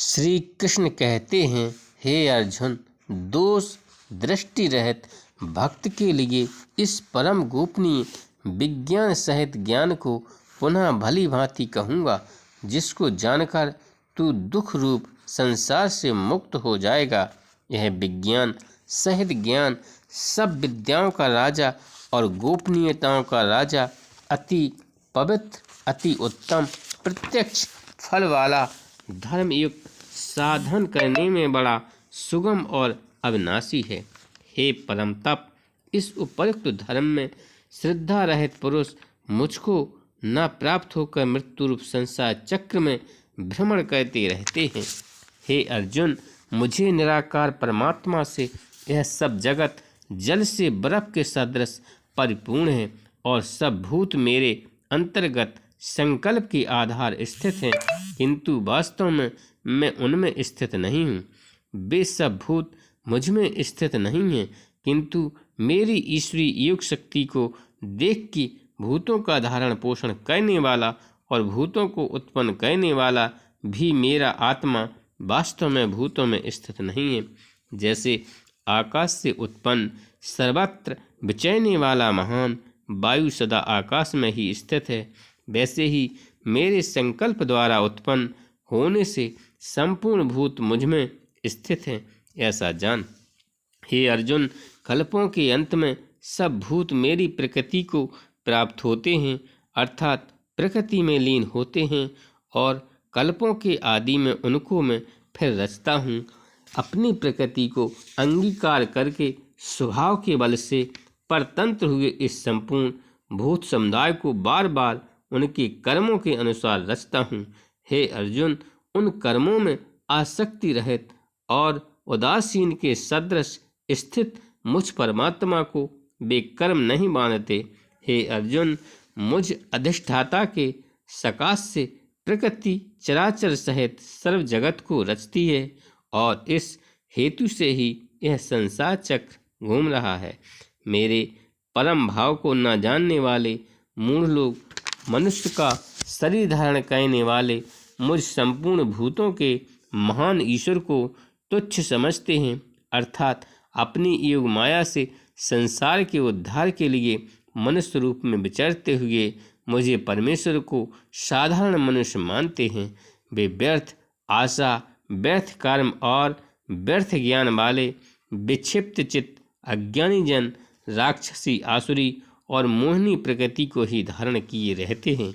श्री कृष्ण कहते हैं, हे अर्जुन, दोष दृष्टि रहित भक्त के लिए इस परम गोपनीय विज्ञान सहित ज्ञान को पुनः भली भांति कहूँगा, जिसको जानकर तू दुख रूप संसार से मुक्त हो जाएगा। यह विज्ञान सहित ज्ञान सब विद्याओं का राजा और गोपनीयताओं का राजा, अति पवित्र, अति उत्तम, प्रत्यक्ष फल वाला, धर्मयुक्त, साधन करने में बड़ा सुगम और अविनाशी है। हे परम तप, इस उपयुक्त धर्म में श्रद्धा रहित पुरुष मुझको न प्राप्त होकर मृत्यु रूप संसार चक्र में भ्रमण करते रहते हैं। हे अर्जुन, मुझे निराकार परमात्मा से यह सब जगत जल से बर्फ के सदृश परिपूर्ण है और सब भूत मेरे अंतर्गत संकल्प के आधार स्थित हैं, किंतु वास्तव में मैं उनमें स्थित नहीं हूँ। वे सब भूत मुझ में स्थित नहीं हैं, किंतु मेरी ईश्वरीय योग शक्ति को देख के भूतों का धारण पोषण करने वाला और भूतों को उत्पन्न करने वाला भी मेरा आत्मा वास्तव में भूतों में स्थित नहीं है। जैसे आकाश से उत्पन्न सर्वत्र विचरने वाला महान वायु सदा आकाश में ही स्थित है, वैसे ही मेरे संकल्प द्वारा उत्पन्न होने से संपूर्ण भूत मुझ में स्थित हैं, ऐसा जान। हे अर्जुन, कल्पों के अंत में सब भूत मेरी प्रकृति को प्राप्त होते हैं, अर्थात प्रकृति में लीन होते हैं, और कल्पों के आदि में उनको मैं फिर रचता हूँ। अपनी प्रकृति को अंगीकार करके स्वभाव के बल से परतंत्र हुए इस संपूर्ण भूत समुदाय को बार बार उनके कर्मों के अनुसार रचता हूँ। हे अर्जुन, उन कर्मों में आसक्ति रहित और उदासीन के सदृश स्थित मुझ परमात्मा को वे कर्म नहीं मानते। हे अर्जुन, मुझ अधिष्ठाता के सकाश से प्रकृति चराचर सहित सर्व जगत को रचती है, और इस हेतु से ही यह संसार चक्र घूम रहा है। मेरे परम भाव को न जानने वाले मूढ़ लोग मनुष्य का शरीर धारण करने वाले मुझ संपूर्ण भूतों के महान ईश्वर को तुच्छ समझते हैं, अर्थात अपनी योग माया से संसार के उद्धार के लिए मनुष्य रूप में विचरते हुए मुझे परमेश्वर को साधारण मनुष्य मानते हैं। वे व्यर्थ आशा, व्यर्थ कर्म और व्यर्थ ज्ञान वाले विक्षिप्त चित्त अज्ञानी जन राक्षसी, आसुरी और मोहिनी प्रकृति को ही धारण किए रहते हैं।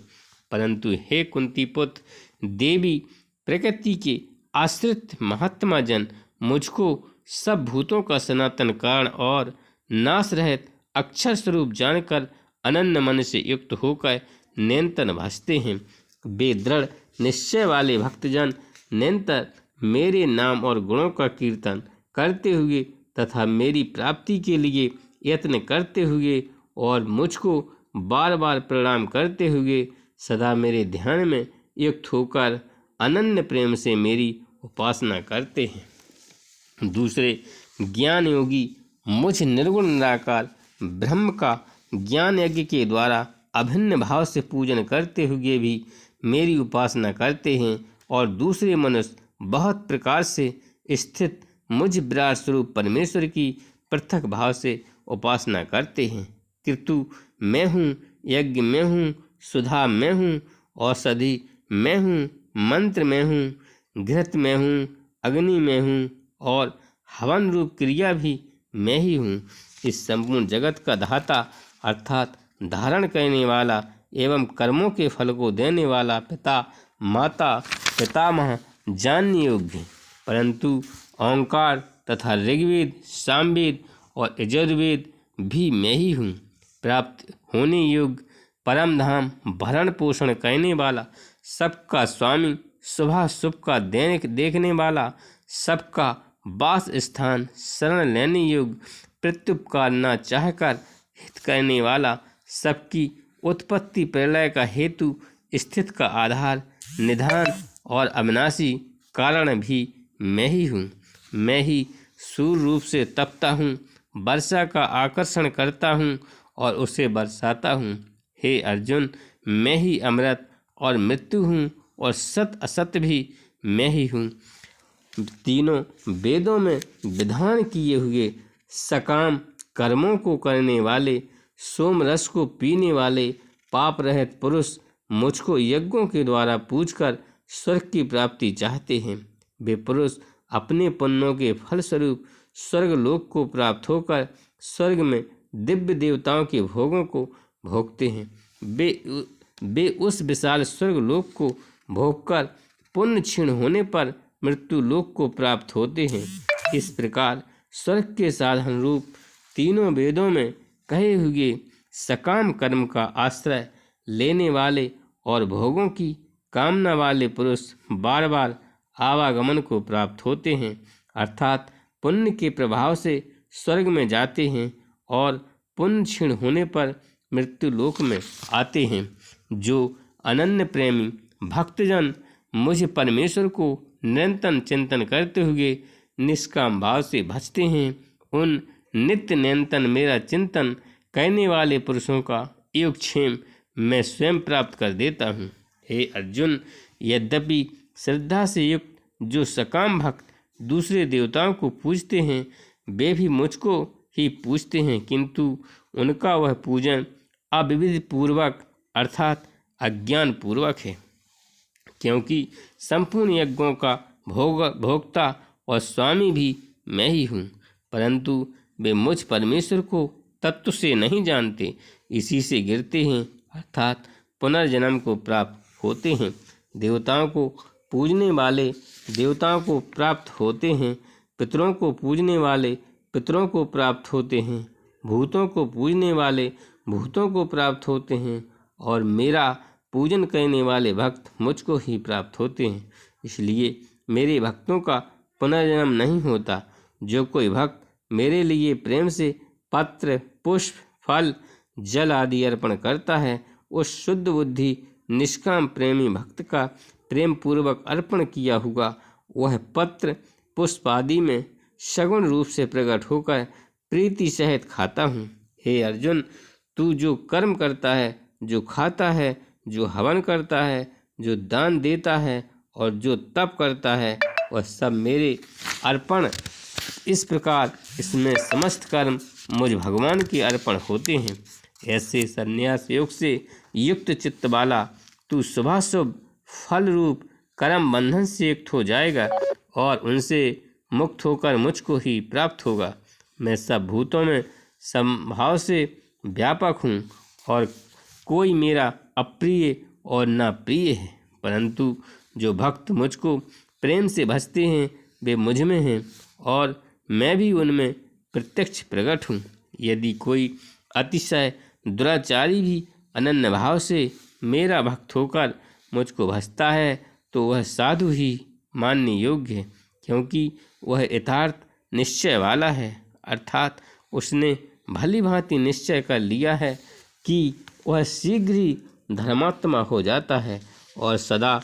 परंतु हे कुंती पुत्र देवी, प्रकृति के आश्रित महात्मा जन मुझको सब भूतों का सनातन कारण और नाश रहित अक्षर स्वरूप जानकर अनन्य मन से युक्त होकर निरंतर भजते हैं। वे दृढ़ निश्चय वाले भक्तजन निरंतर मेरे नाम और गुणों का कीर्तन करते हुए तथा मेरी प्राप्ति के लिए यत्न करते हुए और मुझको बार बार प्रणाम करते हुए सदा मेरे ध्यान में युक्त होकर अनन्य प्रेम से मेरी उपासना करते हैं। दूसरे ज्ञान योगी मुझ निर्गुण निराकार ब्रह्म का ज्ञान यज्ञ के द्वारा अभिन्न भाव से पूजन करते हुए भी मेरी उपासना करते हैं, और दूसरे मनुष्य बहुत प्रकार से स्थित मुझ विराट स्वरूप परमेश्वर की पृथक भाव से उपासना करते हैं। किंतु मैं हूँ, यज्ञ मैं हूँ, सुधा मैं हूँ, औषधि मैं हूँ, मंत्र मैं हूँ, घृत मैं हूँ, अग्नि मैं हूँ, और हवन रूप क्रिया भी मैं ही हूँ। इस संपूर्ण जगत का दाता अर्थात धारण करने वाला एवं कर्मों के फल को देने वाला पिता, माता, पितामह जानने योग्य, परंतु ओंकार तथा ऋग्वेद, सामवेद और यजुर्वेद भी मैं ही हूँ। प्राप्त होने योग्य परम धाम भरण पोषण करने वाला, सबका स्वामी, शुभ शुभ का देखने वाला, सबका वास स्थान, शरण लेने योग्य, प्रत्युपकार न चाहकर हित करने वाला, सबकी उत्पत्ति प्रलय का हेतु, स्थित का आधार, निधान और अविनाशी कारण भी मैं ही हूँ। मैं ही सूर्य रूप से तपता हूँ, वर्षा का आकर्षण करता हूँ और उसे बरसाता हूँ। हे अर्जुन, मैं ही अमृत और मृत्यु हूँ, और सत असत भी मैं ही हूँ। तीनों वेदों में विधान किए हुए सकाम कर्मों को करने वाले, सोम रस को पीने वाले पाप रहित पुरुष मुझको यज्ञों के द्वारा पूजकर स्वर्ग की प्राप्ति चाहते हैं। वे पुरुष अपने पुण्यों के फलस्वरूप स्वर्ग लोक को प्राप्त होकर स्वर्ग में दिव्य देवताओं के भोगों को भोगते हैं। वे उस विशाल स्वर्ग लोक को भोगकर पुण्य क्षीण होने पर मृत्यु लोक को प्राप्त होते हैं। इस प्रकार स्वर्ग के साधन रूप तीनों वेदों में कहे हुए सकाम कर्म का आश्रय लेने वाले और भोगों की कामना वाले पुरुष बार बार आवागमन को प्राप्त होते हैं, अर्थात पुण्य के प्रभाव से स्वर्ग में जाते हैं और पुण्य क्षीण होने पर मृत्यु लोक में आते हैं। जो अनन्य प्रेमी भक्तजन मुझ परमेश्वर को निरंतर चिंतन करते हुए निष्काम भाव से भजते हैं, उन नित्य निरंतर मेरा चिंतन करने वाले पुरुषों का योगक्षेम मैं स्वयं प्राप्त कर देता हूँ। हे अर्जुन, यद्यपि श्रद्धा से युक्त जो सकाम भक्त दूसरे देवताओं को पूजते हैं वे भी मुझको ही पूजते हैं, किंतु उनका वह पूजन अविविध पूर्वक अर्थात अज्ञान पूर्वक है, क्योंकि संपूर्ण यज्ञों का भोक्ता और स्वामी भी मैं ही हूँ। परंतु वे मुझ परमेश्वर को तत्व से नहीं जानते, इसी से गिरते हैं अर्थात पुनर्जन्म को प्राप्त होते हैं। देवताओं को पूजने वाले देवताओं को प्राप्त होते हैं, पितरों को पूजने वाले पितरों को प्राप्त होते हैं, भूतों को पूजने वाले भूतों को प्राप्त होते हैं और मेरा पूजन करने वाले भक्त मुझको ही प्राप्त होते हैं। इसलिए मेरे भक्तों का पुनर्जन्म नहीं होता। जो कोई भक्त मेरे लिए प्रेम से पत्र, पुष्प, फल, जल आदि अर्पण करता है, उस शुद्ध बुद्धि निष्काम प्रेमी भक्त का प्रेम पूर्वक अर्पण किया हुआ वह पत्र पुष्प आदि में सगुण रूप से प्रकट होकर प्रीति सहित खाता हूँ। हे अर्जुन, तू जो कर्म करता है, जो खाता है, जो हवन करता है, जो दान देता है और जो तप करता है, वह सब मेरे अर्पण। इस प्रकार इसमें समस्त कर्म मुझ भगवान के अर्पण होते हैं। ऐसे संन्यास योग से युक्त चित्त वाला तू शुभाशुभ फल रूप कर्म बंधन से युक्त हो जाएगा और उनसे मुक्त होकर मुझको ही प्राप्त होगा। मैं सब भूतों में समभाव से व्यापक हूँ और कोई मेरा अप्रिय और ना प्रिय है, परंतु जो भक्त मुझको प्रेम से भजते हैं वे मुझ में हैं और मैं भी उनमें प्रत्यक्ष प्रकट हूँ। यदि कोई अतिशय दुराचारी भी अनन्य भाव से मेरा भक्त होकर मुझको भजता है तो वह साधु ही मानने योग्य है, क्योंकि वह यथार्थ निश्चय वाला है, अर्थात उसने भली भांति निश्चय कर लिया है कि वह शीघ्र ही धर्मात्मा हो जाता है और सदा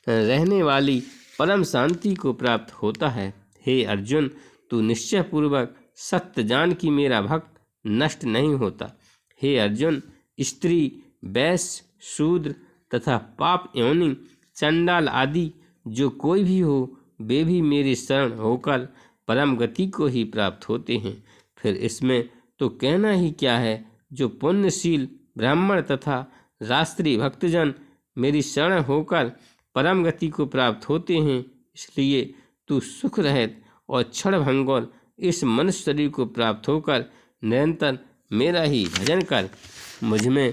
रहने वाली परम शांति को प्राप्त होता है। हे अर्जुन, तू निश्चय पूर्वक सत्य जान कि मेरा भक्त नष्ट नहीं होता। हे अर्जुन, स्त्री, वैश्य, शूद्र तथा पाप योनि, चंडाल आदि जो कोई भी हो वे भी मेरी शरण होकर परम गति को ही प्राप्त होते हैं। फिर इसमें तो कहना ही क्या है, जो पुण्यशील ब्राह्मण तथा राष्ट्रीय भक्तजन मेरी शरण होकर परम गति को प्राप्त होते हैं। इसलिए तू सुख रहित और क्षण भंगुर इस मनुष्य शरीर को प्राप्त होकर निरंतर मेरा ही भजन कर। मुझ में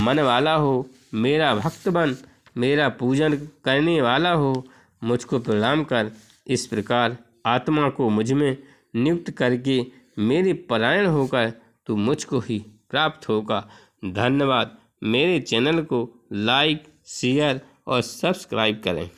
मन वाला हो, मेरा भक्त बन, मेरा पूजन करने वाला हो, मुझको प्रणाम कर। इस प्रकार आत्मा को मुझ में नियुक्त करके मेरे परायण होकर तू मुझको ही प्राप्त होगा। धन्यवाद। मेरे चैनल को लाइक, शेयर और सब्सक्राइब करें।